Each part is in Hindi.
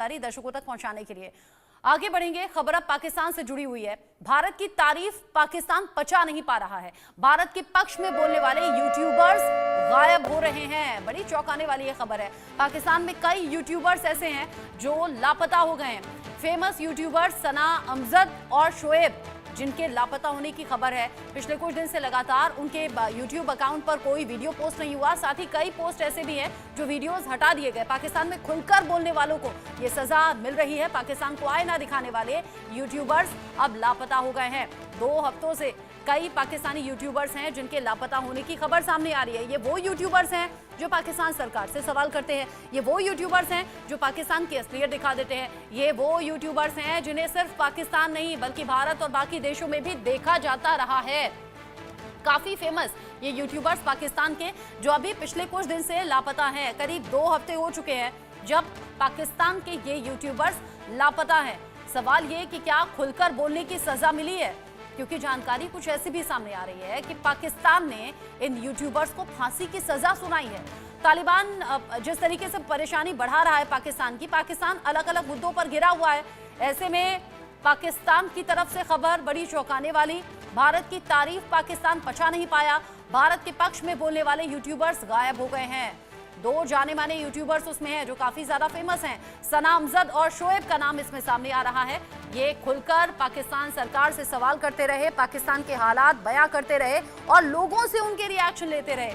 दर्शकों तक पहुंचाने के लिए आगे बढ़ेंगे। खबर अब पाकिस्तान से जुड़ी हुई है। भारत की तारीफ पाकिस्तान पचा नहीं पा रहा है। भारत के पक्ष में बोलने वाले यूट्यूबर्स गायब हो रहे हैं। बड़ी चौंकाने वाली ये खबर है। पाकिस्तान में कई यूट्यूबर्स ऐसे हैं जो लापता हो गए हैं। फेमस यूट्यूबर्स सना अमजद और शोएब जिनके लापता होने की खबर है। पिछले कुछ दिन से लगातार उनके यूट्यूब अकाउंट पर कोई वीडियो पोस्ट नहीं हुआ। साथ ही कई पोस्ट ऐसे भी हैं जो वीडियोस हटा दिए गए। पाकिस्तान में खुलकर बोलने वालों को ये सजा मिल रही है। पाकिस्तान को आईना दिखाने वाले यूट्यूबर्स अब लापता हो गए हैं। 2 हफ्तों से कई पाकिस्तानी यूट्यूबर्स हैं जिनके लापता होने की खबर सामने आ रही है। ये वो यूट्यूबर्स हैं जो पाकिस्तान सरकार से सवाल करते हैं। ये वो यूट्यूबर्स हैं जो पाकिस्तान की असलियत दिखा देते हैं। ये वो यूट्यूबर्स हैं जिन्हें सिर्फ पाकिस्तान नहीं बल्कि भारत और बाकी देशों में भी देखा जाता रहा है। काफी फेमस ये यूट्यूबर्स पाकिस्तान के जो अभी पिछले कुछ दिन से लापता हैं। करीब 2 हफ्ते हो चुके हैं जब पाकिस्तान के ये यूट्यूबर्स लापता हैं। सवाल ये कि क्या खुलकर बोलने की सजा मिली है, क्योंकि जानकारी कुछ ऐसी भी सामने आ रही है कि पाकिस्तान ने इन यूट्यूबर्स को फांसी की सजा सुनाई है। तालिबान जिस तरीके से परेशानी बढ़ा रहा है पाकिस्तान की, पाकिस्तान अलग अलग मुद्दों पर घिरा हुआ है। ऐसे में पाकिस्तान की तरफ से खबर बड़ी चौंकाने वाली। भारत की तारीफ पाकिस्तान पचा नहीं पाया। भारत के पक्ष में बोलने वाले यूट्यूबर्स गायब हो गए हैं। 2 जाने माने यूट्यूबर्स उसमें हैं जो काफी ज्यादा फेमस हैं। सना अमजद और शोएब का नाम इसमें सामने आ रहा है। ये खुलकर पाकिस्तान सरकार से सवाल करते रहे, पाकिस्तान के हालात बयां करते रहे और लोगों से उनके रिएक्शन लेते रहे।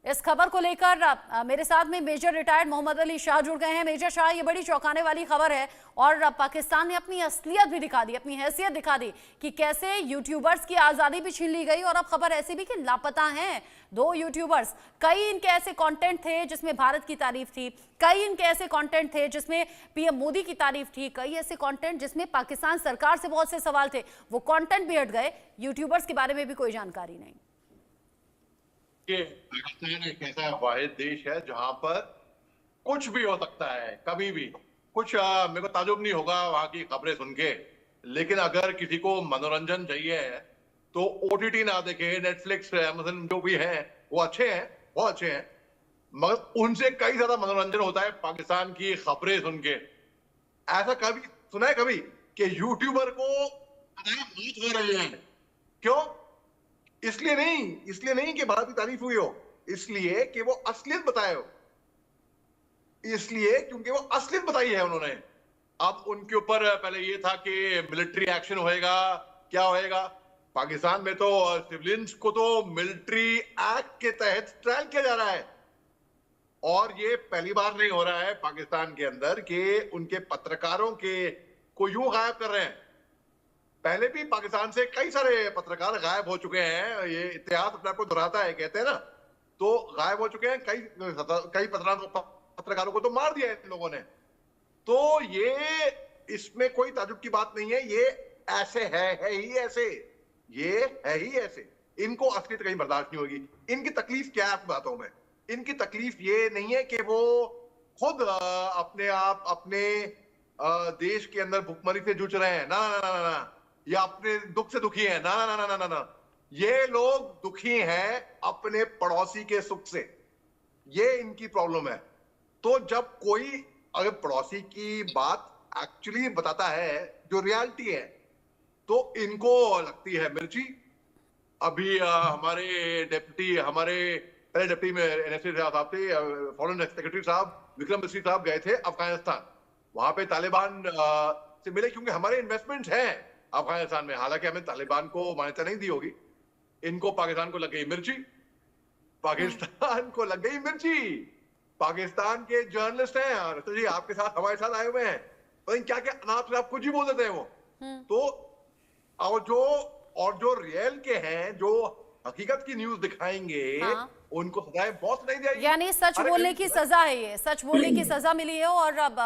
इस खबर को लेकर मेरे साथ में मेजर रिटायर्ड मोहम्मद अली शाह जुड़ गए हैं। मेजर शाह, ये बड़ी चौंकाने वाली खबर है और पाकिस्तान ने अपनी असलियत भी दिखा दी, अपनी हैसियत दिखा दी कि कैसे यूट्यूबर्स की आज़ादी भी छीन ली गई। और अब खबर ऐसी भी कि लापता हैं 2 यूट्यूबर्स। कई इनके ऐसे कंटेंट थे जिसमें भारत की तारीफ थी, कई इनके ऐसे कंटेंट थे जिसमें पीएम मोदी की तारीफ थी, कई ऐसे कंटेंट जिसमें पाकिस्तान सरकार से बहुत से सवाल थे। वो कंटेंट भी हट गए, यूट्यूबर्स के बारे में भी कोई जानकारी नहीं। पाकिस्तान एक ऐसा वाहिद देश है जहां पर कुछ भी हो सकता है, कभी भी कुछ। मेरे को ताजुब नहीं होगा वहां की खबरें सुन के, लेकिन अगर किसी को मनोरंजन चाहिए तो ओटीटी ना देखे, नेटफ्लिक्स, अमेज़न जो भी है वो अच्छे हैं, बहुत अच्छे हैं, मगर उनसे कई ज्यादा मनोरंजन होता है पाकिस्तान की खबरें सुन के। ऐसा कभी सुना है कभी कि यूट्यूबर को मौत हो रही है? क्यों? इसलिए नहीं कि भारत की तारीफ हुई हो, इसलिए कि वो असलियत बताए हो, इसलिए क्योंकि वो असलियत बताई है उन्होंने। अब उनके ऊपर पहले ये था कि मिलिट्री एक्शन होएगा, क्या होएगा। पाकिस्तान में तो सिविलियंस को तो मिलिट्री एक्ट के तहत ट्रायल किया जा रहा है और ये पहली बार नहीं हो रहा है पाकिस्तान के अंदर कि उनके पत्रकारों के को यूं गायब कर रहे हैं। पहले भी पाकिस्तान से कई सारे पत्रकार गायब हो चुके हैं। ये इतिहास अपने आप को दोहराता है, कहते हैं ना, तो गायब हो चुके हैं। कई पत्रकारों को तो मार दिया इन लोगों ने। तो ये इसमें कोई ताजुब की बात नहीं है। ये ऐसे है ही ऐसे, ये है ही ऐसे। इनको असलियत कहीं बर्दाश्त नहीं होगी। इनकी तकलीफ क्या है आपकी बातों में? इनकी तकलीफ ये नहीं है कि वो खुद अपने आप अपने देश के अंदर भुखमरी से जूझ रहे हैं, ना ना ना ना, या अपने दुख से दुखी है, ना ना ना ना ना ना। ये लोग दुखी हैं अपने पड़ोसी के सुख से, ये इनकी प्रॉब्लम है। तो जब कोई अगर पड़ोसी की बात एक्चुअली बताता है जो रियलिटी है, तो इनको लगती है मिर्ची। अभी हमारे पहले डिप्टी में एनएसए साहब थे, फॉरेन सेक्रेटरी साहब विक्रम मिश्री साहब गए थे अफगानिस्तान। वहां पे तालिबान से मिले क्योंकि हमारे इन्वेस्टमेंट्स हैं अफगानिस्तान में। हालांकि हमें तालिबान को मान्यता नहीं दी होगी, इनको पाकिस्तान को लग गई मिर्ची, पाकिस्तान को लग गई मिर्ची। पाकिस्तान के जर्नलिस्ट हैं तो जी आपके साथ हमारे साथ आए हुए हैं, पता क्या क्या अनाप शनाप कुछ ही बोल देते हैं वो। तो और जो रियल के हैं, जो हकीकत की न्यूज दिखाएंगे, उनको सजाएं बहुत नहीं जाएगी। यानी सच बोलने की सजा है, ये सच बोलने की सजा मिली है। और अब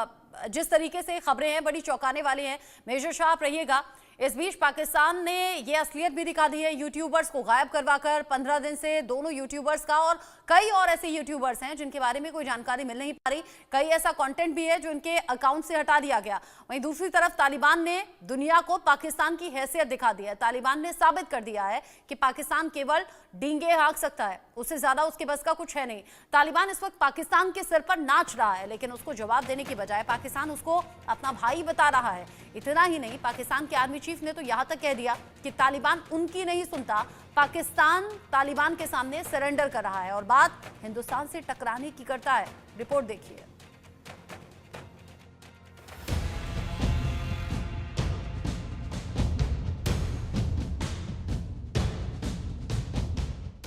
जिस तरीके से खबरें हैं बड़ी चौंकाने वाली हैं। मेजर शाह आप रहिएगा। इस बीच पाकिस्तान ने यह असलियत भी दिखा दी है यूट्यूबर्स को गायब करवाकर। 15 दिन से दोनों यूट्यूबर्स का और कई और ऐसे यूट्यूबर्स हैं जिनके बारे में कोई जानकारी मिल नहीं पा रही। कई ऐसा कंटेंट भी है जो इनके अकाउंट से हटा दिया गया। वहीं दूसरी तरफ तालिबान ने दुनिया को पाकिस्तान की हैसियत दिखा दी है। तालिबान ने साबित कर दिया है कि पाकिस्तान केवल डींगे हाँक सकता है, उससे ज्यादा उसके बस का कुछ है नहीं। तालिबान इस वक्त पाकिस्तान के सिर पर नाच रहा है, लेकिन उसको जवाब देने की बजाय पाकिस्तान उसको अपना भाई बता रहा है। इतना ही नहीं, पाकिस्तान के आर्मी चीफ ने तो यहां तक कह दिया कि तालिबान उनकी नहीं सुनता, पाकिस्तान तालिबान के सामने सरेंडर कर रहा है और बात हिंदुस्तान से टकराने की करता है। रिपोर्ट देखिए।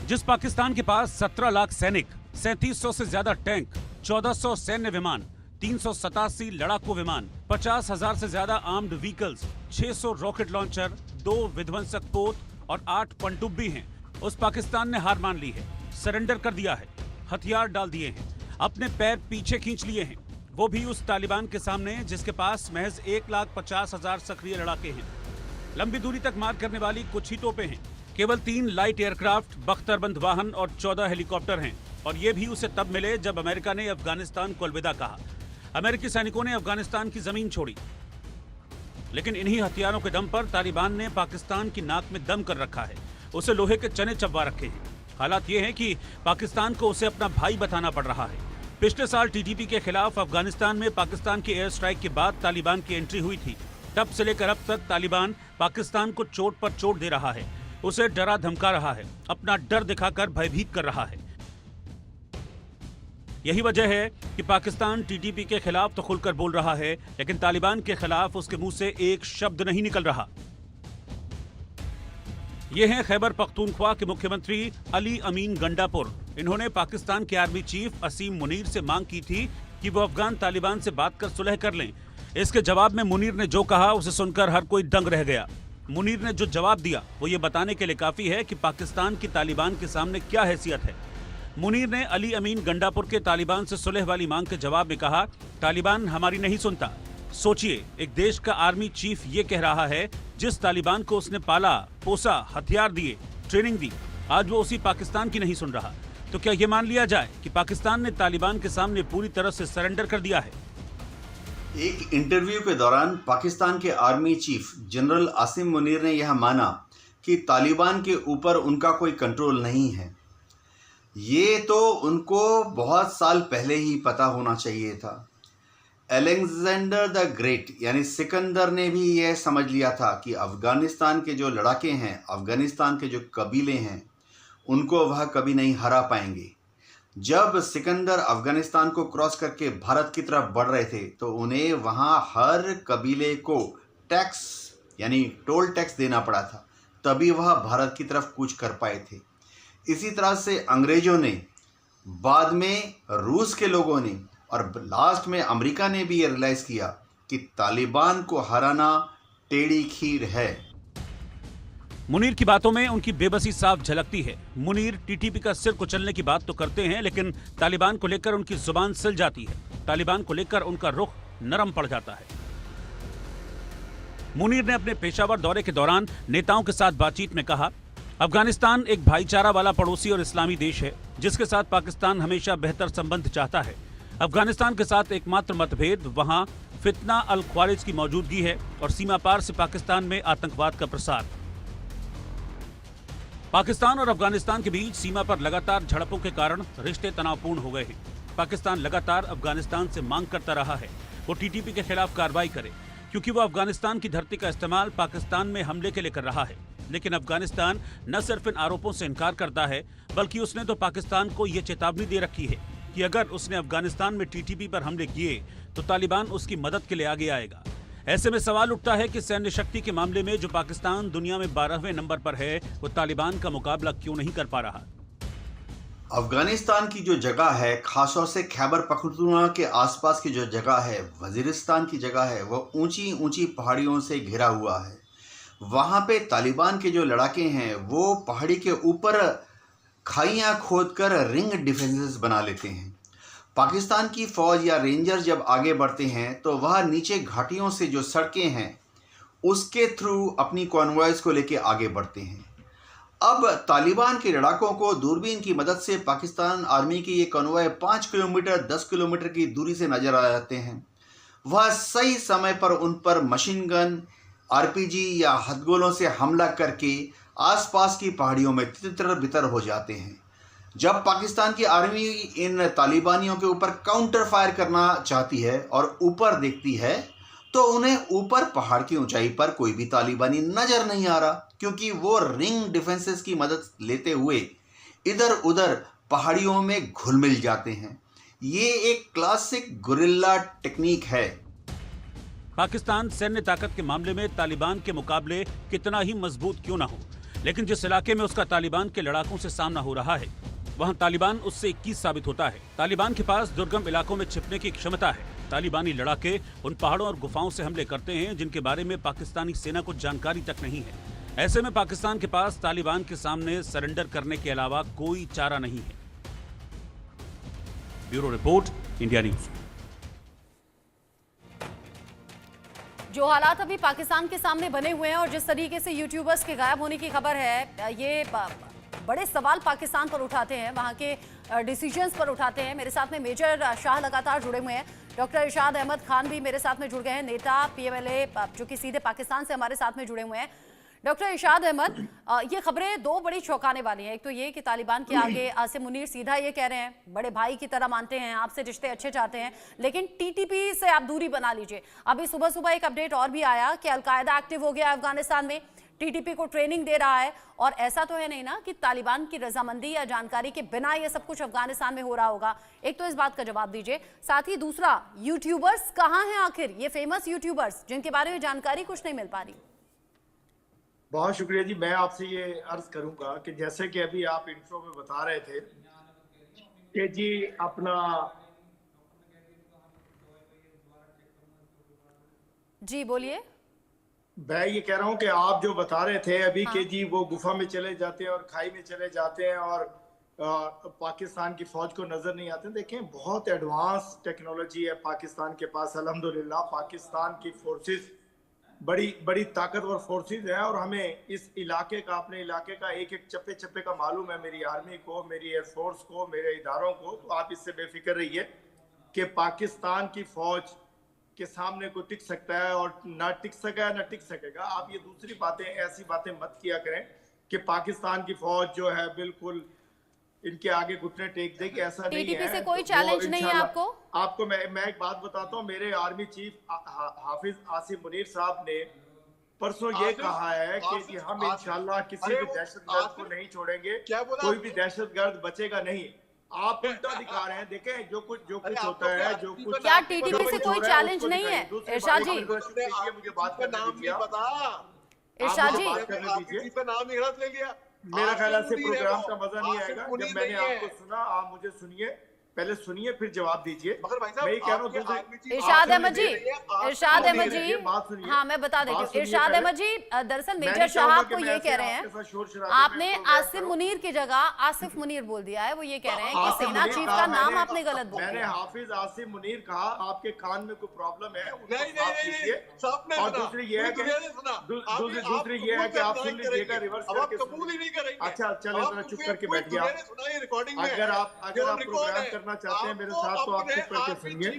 जिस पाकिस्तान के पास 17 लाख सैनिक, 3700 से ज्यादा टैंक, 1400 सैन्य विमान, 387 लड़ाकू विमान, 50,000 से ज्यादा आर्म्ड व्हीकल्स, 600 रॉकेट लॉन्चर, 2 विध्वंसक पोत और 8 पनडुब्बी हैं, उस पाकिस्तान ने हार मान ली है, सरेंडर कर दिया है, हथियार डाल दिए हैं, अपने पैर पीछे खींच लिए हैं, वो भी उस तालिबान के सामने जिसके पास महज 1,50,000 सक्रिय लड़ाके हैं। लंबी दूरी तक मार करने वाली कुछ ही तोपें हैं। केवल 3 लाइट एयरक्राफ्ट, बख्तरबंद वाहन और 14 हेलीकॉप्टर हैं, और ये भी उसे तब मिले जब अमेरिका ने अफगानिस्तान को अलविदा कहा। अमेरिकी सैनिकों ने अफगानिस्तान की जमीन छोड़ी, लेकिन इन्हीं हथियारों के दम पर तालिबान ने पाकिस्तान की नाक में दम कर रखा है, उसे लोहे के चने चबवा रखे हैं। हालात ये हैं कि पाकिस्तान को उसे अपना भाई बताना पड़ रहा है। पिछले साल टीटीपी के खिलाफ अफगानिस्तान में पाकिस्तान की एयर स्ट्राइक के बाद तालिबान की एंट्री हुई थी। तब से लेकर अब तक तालिबान पाकिस्तान को चोट पर चोट दे रहा है, उसे डरा धमका रहा है, अपना डर दिखाकर भयभीत कर रहा है। यही वजह है कि पाकिस्तान टीटीपी के खिलाफ तो खुलकर बोल रहा है, लेकिन तालिबान के खिलाफ उसके मुंह से एक शब्द नहीं निकल रहा। ये हैं खैबर पख्तूनख्वा के मुख्यमंत्री अली अमीन गंडापुर। इन्होंने पाकिस्तान के आर्मी चीफ असीम मुनीर से मांग की थी कि वो अफगान तालिबान से बात कर सुलह कर लें। इसके जवाब में मुनीर ने जो कहा उसे सुनकर हर कोई दंग रह गया। मुनीर ने जो जवाब दिया वो ये बताने के लिए काफी है कि पाकिस्तान की तालिबान के सामने क्या हैसियत है। मुनीर ने अली अमीन गंडापुर के तालिबान से सुलह वाली मांग के जवाब में कहा, तालिबान हमारी नहीं सुनता। सोचिए, एक देश का आर्मी चीफ ये कह रहा है, जिस तालिबान को उसने पाला पोसा, हथियार दिए, ट्रेनिंग दी, आज वो उसी पाकिस्तान की नहीं सुन रहा। तो क्या ये मान लिया जाए कि पाकिस्तान ने तालिबान के सामने पूरी तरह से सरेंडर कर दिया है? एक इंटरव्यू के दौरान पाकिस्तान के army chief general Asim Munir ने यह माना कि तालिबान के ऊपर उनका कोई कंट्रोल नहीं है। ये तो उनको बहुत साल पहले ही पता होना चाहिए था। अलेक्जेंडर द ग्रेट यानी सिकंदर ने भी यह समझ लिया था कि अफगानिस्तान के जो लड़ाके हैं, अफगानिस्तान के जो कबीले हैं, उनको वह कभी नहीं हरा पाएंगे। जब सिकंदर अफगानिस्तान को क्रॉस करके भारत की तरफ बढ़ रहे थे तो उन्हें वहाँ हर कबीले को टैक्स यानी टोल टैक्स देना पड़ा था, तभी वह भारत की तरफ कूच कर पाए थे। इसी तरह से अंग्रेजों ने, बाद में रूस के लोगों ने और लास्ट में अमेरिका ने भी ये रियलाइज़ किया कि तालिबान को हराना टेढ़ी खीर है। मुनीर की बातों में उनकी बेबसी साफ झलकती है। मुनीर टीटीपी का सिर कुचलने की बात तो करते हैं, लेकिन तालिबान को लेकर उनकी जुबान सिल जाती है, तालिबान को लेकर उनका रुख नरम पड़ जाता है। मुनीर ने अपने पेशावर दौरे के दौरान नेताओं के साथ बातचीत में कहा, अफगानिस्तान एक भाईचारा वाला पड़ोसी और इस्लामी देश है जिसके साथ पाकिस्तान हमेशा बेहतर संबंध चाहता है। अफगानिस्तान के साथ एकमात्र मतभेद वहां फितना अल ख्वारिज की मौजूदगी है और सीमा पार से पाकिस्तान में आतंकवाद का प्रसार। पाकिस्तान और अफगानिस्तान के बीच सीमा पर लगातार झड़पों के कारण रिश्ते तनावपूर्ण हो गए हैं। पाकिस्तान लगातार अफगानिस्तान से मांग करता रहा है वो टीटीपी के खिलाफ कार्रवाई करे, क्योंकि वो अफगानिस्तान की धरती का इस्तेमाल पाकिस्तान में हमले के लिए कर रहा है। लेकिन अफगानिस्तान न सिर्फ इन आरोपों से इनकार करता है, बल्कि उसने तो पाकिस्तान को ये चेतावनी दे रखी है कि अगर उसने अफगानिस्तान में टीटीपी पर हमले किए तो तालिबान उसकी मदद के लिए आगे आएगा। ऐसे में सवाल उठता है कि सैन्य शक्ति के मामले में जो पाकिस्तान दुनिया में 12वें नंबर पर है, वो तालिबान का मुकाबला क्यों नहीं कर पा रहा? अफगानिस्तान की जो जगह है, खासतौर से खैबर पख्तूनख्वा के आसपास की जो जगह है, वजीरिस्तान की जगह है, वो ऊंची ऊंची पहाड़ियों से घिरा हुआ है। वहाँ पे तालिबान के जो लड़ाके हैं वो पहाड़ी के ऊपर खाइयाँ खोदकर रिंग डिफेंसेस बना लेते हैं। पाकिस्तान की फ़ौज या रेंजर जब आगे बढ़ते हैं तो वह नीचे घाटियों से जो सड़कें हैं उसके थ्रू अपनी कॉन्वॉयज को लेकर आगे बढ़ते हैं। अब तालिबान के लड़ाकों को दूरबीन की मदद से पाकिस्तान आर्मी की ये कॉन्वॉय 5 किलोमीटर 10 किलोमीटर की दूरी से नजर आ जाते हैं। वह सही समय पर उन पर मशीन गन, आरपीजी या हथगोलों से हमला करके आसपास की पहाड़ियों में तितर बितर हो जाते हैं। जब पाकिस्तान की आर्मी इन तालिबानियों के ऊपर काउंटर फायर करना चाहती है और ऊपर देखती है तो उन्हें ऊपर पहाड़ की ऊंचाई पर कोई भी तालिबानी नजर नहीं आ रहा, क्योंकि वो रिंग डिफेंसेस की मदद लेते हुए इधर उधर पहाड़ियों में घुल मिल जाते हैं। ये एक क्लासिक गुरिल्ला टेक्निक है। पाकिस्तान सैन्य ताकत के मामले में तालिबान के मुकाबले कितना ही मजबूत क्यों ना हो, लेकिन जिस इलाके में उसका तालिबान के लड़ाकों से सामना हो रहा है वहां तालिबान उससे 21 साबित होता है। तालिबान के पास दुर्गम इलाकों में छिपने की क्षमता है। तालिबानी लड़ाके उन पहाड़ों और गुफाओं से हमले करते हैं जिनके बारे में पाकिस्तानी सेना को जानकारी तक नहीं है। ऐसे में पाकिस्तान के पास तालिबान के सामने सरेंडर करने के अलावा कोई चारा नहीं है। Bureau report, India news. जो हालात अभी पाकिस्तान के सामने बने हुए हैं और जिस तरीके से यूट्यूबर्स के गायब होने की खबर है, ये बड़े सवाल पाकिस्तान पर उठाते हैं, वहां के डिसीजंस पर उठाते हैं। मेरे साथ में मेजर शाह लगातार जुड़े हुए हैं, डॉक्टर इरशाद अहमद खान भी मेरे साथ में जुड़ गए हैं, नेता पीएमएलए जो कि सीधे पाकिस्तान से हमारे साथ में जुड़े हुए हैं। डॉक्टर इरशाद अहमद, ये खबरें दो बड़ी चौंकाने वाली हैं। एक तो ये कि तालिबान के आगे आसिम मुनीर सीधा ये कह रहे हैं, बड़े भाई की तरह मानते हैं, आपसे रिश्ते अच्छे चाहते हैं, लेकिन टीटीपी से आप दूरी बना लीजिए। अभी सुबह सुबह एक अपडेट और भी आया कि अलकायदा एक्टिव हो गया अफगानिस्तान में, टीटीपी को ट्रेनिंग दे रहा है। और ऐसा तो है नहीं ना कि तालिबान की रजामंदी या जानकारी के बिना ये सब कुछ अफगानिस्तान में हो रहा होगा। एक तो इस बात का जवाब दीजिए, साथ ही दूसरा, यूट्यूबर्स कहाँ हैं आखिर, ये फेमस यूट्यूबर्स जिनके बारे में जानकारी कुछ नहीं मिल पा रही। बहुत शुक्रिया जी। मैं आपसे ये अर्ज करूंगा कि जैसे कि अभी आप इंट्रो में बता रहे थे कि जी अपना जी बोलिए। मैं ये कह रहा हूँ कि आप जो बता रहे थे अभी हाँ। कि जी वो गुफा में चले जाते हैं और खाई में चले जाते हैं और पाकिस्तान की फौज को नजर नहीं आते। देखें, बहुत एडवांस टेक्नोलॉजी है पाकिस्तान के पास, अल्हम्दुलिल्लाह। पाकिस्तान की फोर्सेस बड़ी बड़ी ताकतवर फोर्सेस है और हमें इस इलाके का, अपने इलाके का एक एक चप्पे चप्पे का मालूम है, मेरी आर्मी को, मेरी एयरफोर्स को, मेरे इदारों को। तो आप इससे बेफिक्र रहिए कि पाकिस्तान की फौज के सामने कोई टिक सकता है और ना टिक सका ना टिक सकेगा। आप ये दूसरी बातें, ऐसी बातें मत किया करें कि पाकिस्तान की फौज जो है बिल्कुल इनके आगे घुटने टेक देगी, ऐसा नहीं है। टीटीपी से कोई चैलेंज नहीं है आपको? मैं एक बात बताता हूँ। मेरे आर्मी चीफ हाफिज आसिम मुनीर साहब ने परसों ये कहा है कि हम इंशाल्लाह किसी भी दहशतगर्द को नहीं छोड़ेंगे, कोई भी दहशतगर्द बचेगा नहीं। आप उल्टा दिखा रहे हैं। देखें, जो कुछ होता है, जो कुछ, क्या टीटीपी से कोई चैलेंज नहीं है? इरशाद जी, मुझे बात करने दीजिए। इरशाद जी, नाम ही गलत ले लिया। मेरा ख्याल से प्रोग्राम का मजा नहीं आएगा। जब मैंने आपको सुना, आप मुझे सुनिए, पहले सुनिए फिर जवाब दीजिए। मैं ये कह रहा हूँ इरशाद अहमद जी, इरशाद अहमद जी, हाँ मैं बता देती हूँ। इरशाद अहमद जी, दरअसल मेजर शाह आपको ये कह रहे हैं, आपने आसिम मुनीर की जगह आसिफ मुनीर बोल दिया है। वो ये कह रहे हैं कि सेना चीफ का नाम आपने गलत बोला। मैंने हाफिज आसिम मुनीर कहा, आपके कान में कोई प्रॉब्लम है? और दूसरी ये है कि आप सुन लीजिएगा, रिवर्स करके। अच्छा चले, चुप करके बैठ गया। अगर आप प्रोग्राम करना चाहते हैं मेरे साथ तो आप चुप करके सुनिए।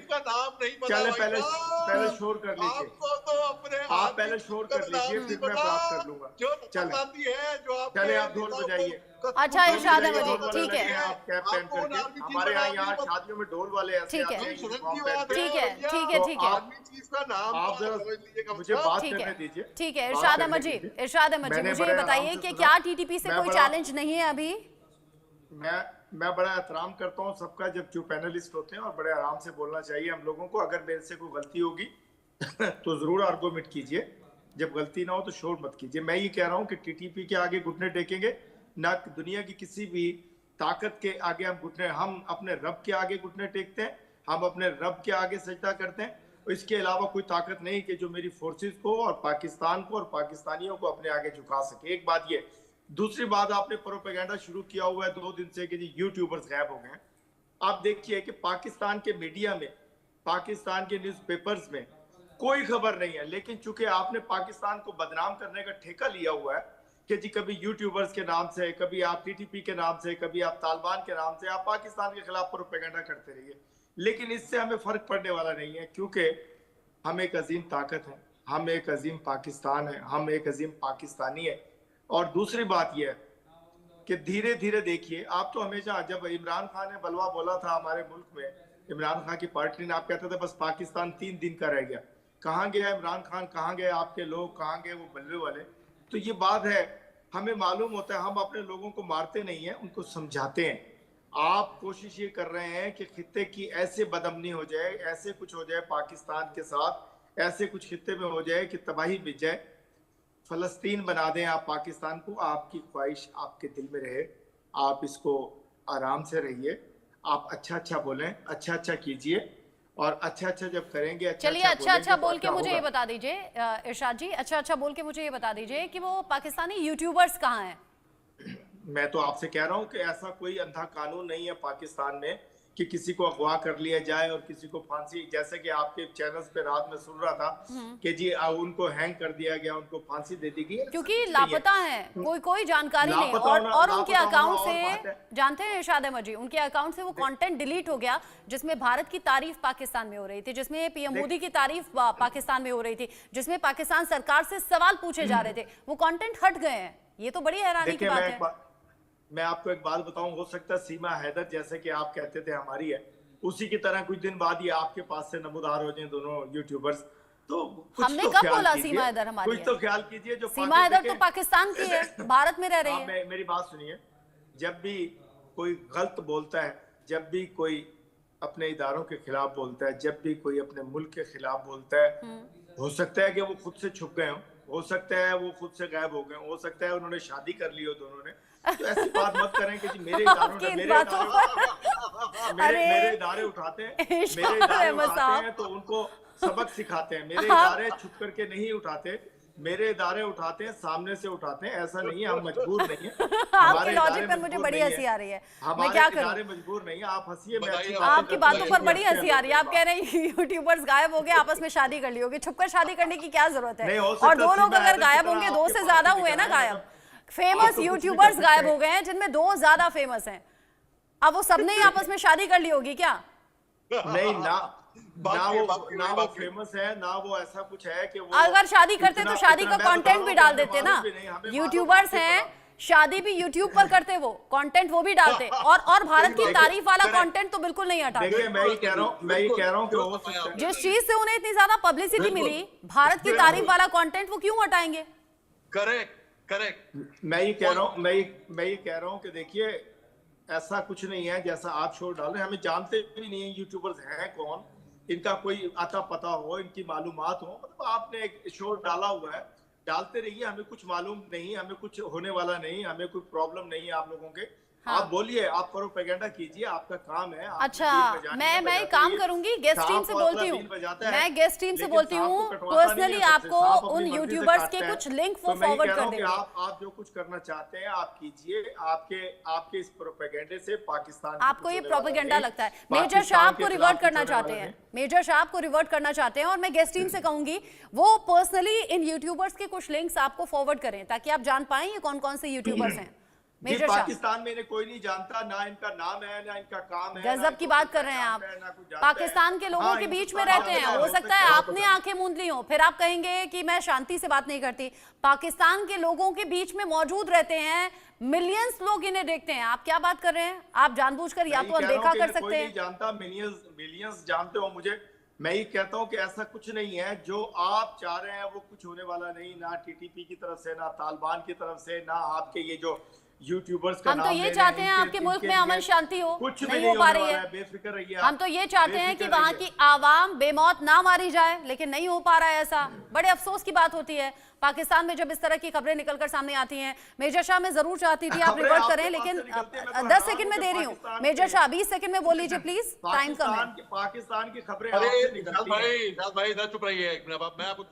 चले, पहले शोर कर लीजिए। आप पहले शोर कर लीजिए, फिर मैं बात कर लूंगा। चले आप ढोल बजाइए। अच्छा इरशाद अहमद जी, ठीक है, आप कैप पहन करके। हमारे यहाँ शादियों में ढोल वाले ऐसे ठीक है, आते हैं, ठीक है, ठीक है, ठीक है, आप जरा मुझे बात करने दीजिए। ठीक है। इरशाद अहमद जी, इरशाद अहमद जी, मुझे बताइए कि क्या टीटीपी से कोई चैलेंज नहीं है अभी? मैं बड़ा एहतराम करता हूँ सबका, जब जो पैनलिस्ट होते हैं, और बड़े आराम से बोलना चाहिए हम लोगों को। अगर मेरे से कोई गलती होगी तो जरूर आर्गुमेंट कीजिए, जब गलती ना हो तो शोर मत कीजिए। मैं ये कह रहा हूँ कि टीटीपी के आगे घुटने टेकेंगे ना, दुनिया की किसी भी ताकत के आगे हम घुटने, हम अपने रब के आगे घुटने टेकते हैं, हम अपने रब के आगे सजदा करते हैं। इसके अलावा कोई ताकत नहीं कि जो मेरी फोर्सेस को और पाकिस्तान को और पाकिस्तानियों को अपने आगे झुका सके। एक बात ये। दूसरी बात, आपने प्रोपेगेंडा शुरू किया हुआ है 2 दिन से कि जी यूट्यूबर्स गायब हो गए। आप देखिए कि पाकिस्तान के मीडिया में, पाकिस्तान के न्यूज़पेपर्स में कोई खबर नहीं है। लेकिन चूंकि आपने पाकिस्तान को बदनाम करने का ठेका लिया हुआ है कि जी कभी यूट्यूबर्स के नाम से, कभी आप टीटीपी के नाम से, कभी आप तालिबान के नाम से, आप पाकिस्तान के खिलाफ प्रोपेगेंडा करते रहिए, लेकिन इससे हमें फर्क पड़ने वाला नहीं है, क्योंकि हम एक अजीम ताकत है, हम एक अजीम पाकिस्तान है, हम एक अजीम पाकिस्तानी है। और दूसरी बात यह है कि धीरे धीरे देखिए, आप तो हमेशा, जब इमरान खान ने बलवा बोला था हमारे मुल्क में, इमरान खान की पार्टी ने, आप कहते थे बस पाकिस्तान 3 दिन का रह गया। कहाँ गया इमरान खान, कहाँ गए आपके लोग, कहाँ गए वो बल्ले वाले? तो ये बात है, हमें मालूम होता है, हम अपने लोगों को मारते नहीं हैं, उनको समझाते हैं। आप कोशिश ये कर रहे हैं कि खित्ते की ऐसे बदअमनी हो जाए, ऐसे कुछ हो जाए पाकिस्तान के साथ, ऐसे कुछ खित्ते में हो जाए कि तबाही बिछ जाए, फलस्तीन बना दें आप पाकिस्तान को। आपकी ख्वाहिश आपके दिल में रहे, आप इसको आराम से रहिए, आप अच्छा अच्छा बोलें, अच्छा अच्छा कीजिए, और अच्छा अच्छा जब करेंगे, चलिए अच्छा अच्छा बोल के मुझे ये बता दीजिए इरशाद जी, अच्छा अच्छा बोल के मुझे ये बता दीजिए कि वो पाकिस्तानी यूट्यूबर्स कहाँ हैं? मैं तो आपसे कह रहा हूँ कि ऐसा कोई अंधा कानून नहीं है पाकिस्तान में कि किसी को अगवा कर लिया जाए और किसी को फांसी, जैसे कि आपके चैनल्स पे रात में सुन रहा था कि जी उनको हैंग कर दिया गया, उनको फांसी दे दी गई, क्योंकि लापता हैं, कोई जानकारी नहीं, और उनके अकाउंट से, जानते हैं इरशाद अहमद जी, उनके अकाउंट से वो कंटेंट डिलीट हो गया जिसमें भारत की तारीफ पाकिस्तान में हो रही थी, जिसमें पीएम मोदी की तारीफ पाकिस्तान में हो रही थी, जिसमें पाकिस्तान सरकार से सवाल पूछे जा रहे थे, वो कंटेंट हट गए हैं। ये तो बड़ी हैरानी की बात है। मैं आपको एक बात बताऊं, हो सकता है सीमा हैदर, जैसे कि आप कहते थे हमारी है, उसी की तरह कुछ दिन बाद ये आपके पास से नमूदार हो जाए दोनों यूट्यूबर्स। तो हमने कब बोला सीमा हैदर हमारी? कुछ तो ख्याल कीजिए। जो सीमा हैदर तो पाकिस्तान की है, भारत में रह रही है। मेरी बात सुनिए, जब भी कोई गलत बोलता है, जब भी कोई अपने इदारों के खिलाफ बोलता है, जब भी कोई अपने मुल्क के खिलाफ बोलता है, हो सकता है कि वो खुद से छुप गए हो सकता है वो खुद से गायब हो गए, हो सकता है उन्होंने शादी कर ली हो दोनों ने। तो ऐसी बात मत करें कि जी मेरे इदारों ने, मेरे इदारे उठाते हैं तो उनको सबक सिखाते हैं। मेरे इदारे छुप करके नहीं उठाते, मेरे इदारे उठाते हैं, सामने से उठाते हैं। ऐसा नहीं है, हम मजबूर नहीं है। आपके लॉजिक पर मुझे बड़ी हंसी आ रही है, मैं क्या करूं? मजबूर नहीं है, आप हंसिए। आपकी बातों पर बड़ी हंसी आ रही है। आप कह रहे हैं यूट्यूबर्स गायब हो गए, आपस में शादी कर ली होगी, छुपकर शादी करने की क्या जरूरत है? और 2 लोग अगर गायब होंगे, 2 से ज्यादा हुए ना गायब, फेमस यूट्यूबर्स गायब हो गए हैं जिनमें 2 ज्यादा फेमस हैं, अब वो सबने ही आपस में शादी कर ली होगी क्या? नहीं, ना वो फेमस है, ना वो ऐसा कुछ है कि वो, अगर शादी करते तो शादी का कंटेंट भी डाल देते ना। यूट्यूबर्स हैं, शादी भी यूट्यूब पर करते, वो कंटेंट वो भी डालते, और भारत की तारीफ वाला कंटेंट तो बिल्कुल नहीं हटाते। मैं ये कह रहा हूँ कि हो सकता है जिस चीज से उन्हें इतनी ज्यादा पब्लिसिटी मिली, भारत की तारीफ वाला कंटेंट, वो क्यों हटाएंगे? करेक्ट। मैं ये कह रहा हूँ कि देखिए, ऐसा कुछ नहीं है जैसा आप शोर डाल रहे हैं। हमें जानते भी नहीं है यूट्यूबर्स हैं कौन, इनका कोई आता पता हो, इनकी मालूमात हो। मतलब आपने एक शोर डाला हुआ है, डालते रहिए, हमें कुछ मालूम नहीं, हमें कुछ होने वाला नहीं, हमें कोई प्रॉब्लम नहीं है आप लोगों के। हाँ। आप बोलिए, आप प्रोपेगेंडा कीजिए, आपका काम है। अच्छा, मैं काम करूंगी, गेस्ट टीम से बोलती हूँ, मैं गेस्ट टीम से बोलती हूँ, पर्सनली आपको उन यूट्यूबर्स के कुछ लिंक वो फॉरवर्ड कर देंगे। आप जो कुछ करना चाहते हैं आप कीजिए। आपके इस प्रोपेगेंडे से पाकिस्तान, आपको ये प्रोपेगेंडा लगता है। मेजर शाह आपको रिवर्ट करना चाहते हैं, मेजर शाह आपको रिवर्ट करना चाहते हैं, और मैं गेस्ट टीम से कहूंगी वो पर्सनली इन यूट्यूबर्स के कुछ लिंक्स आपको फॉरवर्ड करें, ताकि आप जान पाएं ये कौन कौन से यूट्यूबर्स हैं। मेजर शाह, पाकिस्तान में इन्हें कोई नहीं जानता, ना इनका नाम है, ना इनका काम है। गजब की बात कर रहे हैं आप। पाकिस्तान के लोगों के बीच में रहते हैं, हो सकता है आपने आंखें मूंद ली हो, फिर आप कहेंगे कि मैं शांति से बात नहीं करती। पाकिस्तान के लोगों के बीच में मौजूद रहते हैं, मिलियंस लोग इन्हें देखते हैं। आप क्या बात कर रहे हैं? आप जानबूझकर या तो अनदेखा कर सकते हैं। जानता, मिलियंस जानते हो मुझे। मैं ये कहता हूँ कि ऐसा कुछ नहीं है, जो आप चाह रहे हैं वो कुछ होने वाला नहीं, ना टीटीपी की तरफ से, ना तालिबान की तरफ से, ना आपके ये जो यूट्यूबर्स का हम तो ये चाहते हैं आपके मुल्क में अमन शांति हो, कुछ नहीं हो पा रही है, बेफिक्र रहिए। हम तो ये चाहते हैं कि वहाँ की आवाम बेमौत ना मारी जाए, लेकिन नहीं हो पा रहा है ऐसा। बड़े अफसोस की बात होती है पाकिस्तान में जब इस तरह की खबरें निकलकर सामने आती हैं। मेजर शाह, मैं जरूर चाहती थी आप रिवर्ट करें, लेकिन 10 सेकंड में दे रही हूँ। मेजर शाह 20 सेकंड में बोल लीजिए प्लीज, टाइम कम है। पाकिस्तान की खबरें भाई चुप रहिए, मैं आपको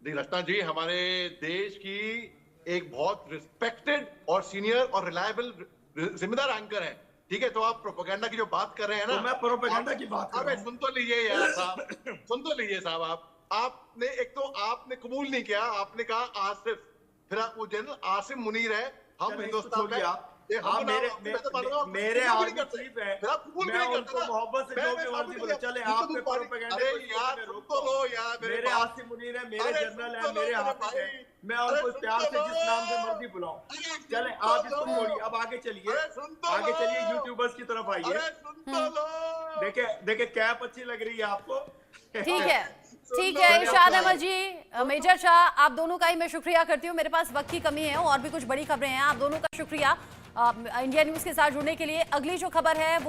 रचना जी, हमारे देश की एक बहुत रिस्पेक्टेड और सीनियर और रिलायबल जिम्मेदार एंकर है, ठीक है, तो आप प्रोपेगेंडा की जो बात कर रहे हैं ना, तो मैं प्रोपेगेंडा की बात कर रहा हूं। सुन तो लीजिए यार साहब, सुन तो लीजिए साहब। आपने एक तो आपने कबूल नहीं किया, आपने कहा आसिफ, फिर वो जनरल आसिम मुनीर है, हम हिंदुस्तान में आप मेरे आर्मी चीफ है, मैं उनको मोहब्बत से जो भी मर्जी बोले चले, आप पे प्रोपेगेंडा मेरे आसिम मुनीर है, मेरे जनरल है, मेरे हाफिज है, मैं उनको प्यार से जिस नाम से मर्जी बुलाऊं। चले आप इसको छोड़िए, अब आगे चलिए यूट्यूबर्स की तरफ आइए। देखे कैप अच्छी लग रही है आपको? ठीक है इरशाद अहमद जी, मेजर शाह, आप दोनों का ही मैं शुक्रिया करती हूँ। मेरे पास वक्त की कमी है और भी कुछ बड़ी खबरें हैं, आप दोनों का शुक्रिया इंडिया न्यूज के साथ जुड़ने के लिए। अगली जो खबर है वो